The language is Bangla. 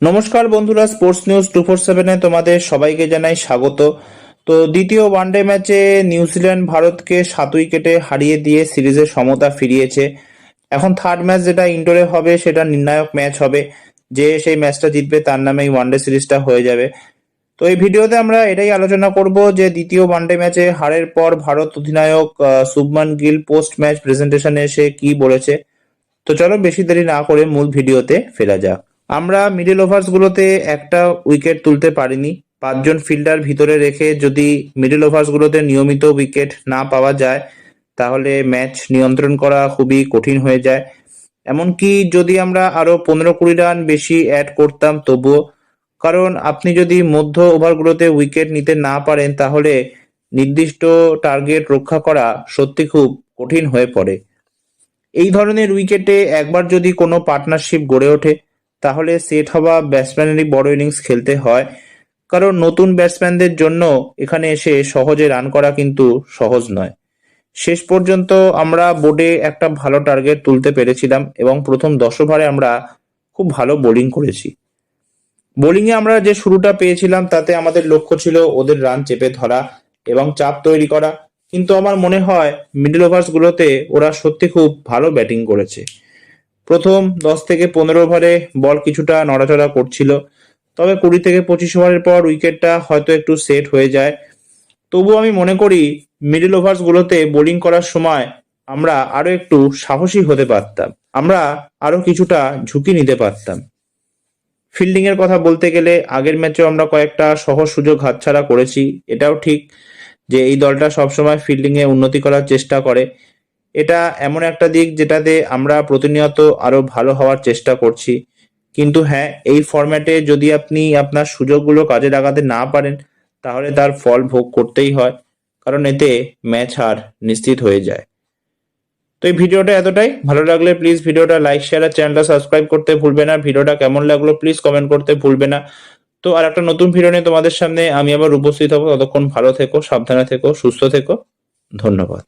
নমস্কার বন্ধুরা, স্পোর্টস নিউজ 247-এ তোমাদের সবাইকে জানাই স্বাগত। তো দ্বিতীয় ওয়ানডে ম্যাচে নিউজিল্যান্ড ভারতকে 7 উইকেটে হারিয়ে দিয়ে সিরিজের সমতা ফিরিয়েছে। এখন থার্ড ম্যাচ যেটা ইনডোরে হবে সেটা নির্ণায়ক ম্যাচ হবে। যে সেই ম্যাচটা জিতবে তার নামেই ওয়ানডে সিরিজটা হয়ে যাবে। তো এই ভিডিওতে আমরা এটাই আলোচনা করব যে দ্বিতীয় ওয়ানডে ম্যাচে হারের পর ভারত অধিনায়ক শুভমান গিল পোস্ট ম্যাচ প্রেজেন্টেশনে এসে কি বলেছে। তো চলো বেশি দেরি না করে মূল ভিডিওতে ফেরা যাক। আমরা মিডল ওভার্স গুলোতে একটা উইকেট তুলতে পারিনি। 5 জন ফিল্ডার ভিতরে রেখে যদি মিডল ওভার্স গুলোতে নিয়মিত উইকেট না পাওয়া যায় তাহলে ম্যাচ নিয়ন্ত্রণ করা খুবই কঠিন হয়ে যায়। এমনকি যদি আমরা আরো 15-20 রান বেশি অ্যাড করতাম তবুও, কারণ আপনি যদি মধ্য ওভারগুলোতে উইকেট নিতে না পারেন তাহলে নির্দিষ্ট টার্গেট রক্ষা করা সত্যি খুব কঠিন হয়ে পড়ে। এই ধরনের উইকেটে একবার যদি কোনো পার্টনারশিপ গড়ে ওঠে তাহলে সেট হওয়া ব্যাটসম্যানেরই বড় ইনিংস খেলতে হয়, কারণ নতুন ব্যাটসম্যানদের জন্য এখানে এসে সহজে রান করা কিন্তু সহজ নয়। শেষ পর্যন্ত আমরা বোর্ডে একটা ভালো টার্গেট তুলতে পেরেছিলাম এবং প্রথম 10 ওভারে আমরা খুব ভালো বোলিং করেছি। বোলিংয়ে আমরা যে শুরুটা পেয়েছিলাম তাতে আমাদের লক্ষ্য ছিল ওদের রান চেপে ধরা এবং চাপ তৈরি করা, কিন্তু আমার মনে হয় মিডল ওভার্স গুলোতে ওরা সত্যি খুব ভালো ব্যাটিং করেছে। প্রথম 10 থেকে 15 ওভারে বল কিছুটা নড়াচড়া করছিল, তবে 20 থেকে 25 ওভারের পর উইকেটটা হয়তো একটু সেট হয়ে যায়। তবুও আমি মনে করি মিডল ওভার্স গুলোতে বোলিং করার সময় আমরা আরো একটু সাহসী হতে পারতাম, আমরা আরো কিছুটা ঝুঁকি নিতে পারতাম। ফিল্ডিং এর কথা বলতে গেলে আগের ম্যাচেও আমরা কয়েকটা সহজ সুযোগ হাতছাড়া করেছি। এটাও ঠিক যে এই দলটা সবসময় ফিল্ডিং এ উন্নতি করার চেষ্টা করে। এটা এমন একটা দিক যেটাতে আমরা প্রতিনিয়ত আরো ভালো হওয়ার চেষ্টা করছি। কিন্তু হ্যাঁ, এই ফরম্যাটে যদি আপনি আপনার সুযোগগুলো কাজে লাগাতে না পারেন তাহলে তার ফল ভোগ করতেই হয়, কারণ এতে ম্যাচ হার নিশ্চিত হয়ে যায়। তো এই ভিডিওটা এতটাই। ভালো লাগলে প্লিজ ভিডিওটা লাইক, শেয়ার আর চ্যানেলটা সাবস্ক্রাইব করতে ভুলবে না। ভিডিওটা কেমন লাগলো প্লিজ কমেন্ট করতে ভুলবে না। তো আর একটা নতুন ভিডিও নিয়ে তোমাদের সামনে আমি আবার উপস্থিত হবো। ততক্ষণ ভালো থেকো, সাবধানে থেকো, সুস্থ থেকো। ধন্যবাদ।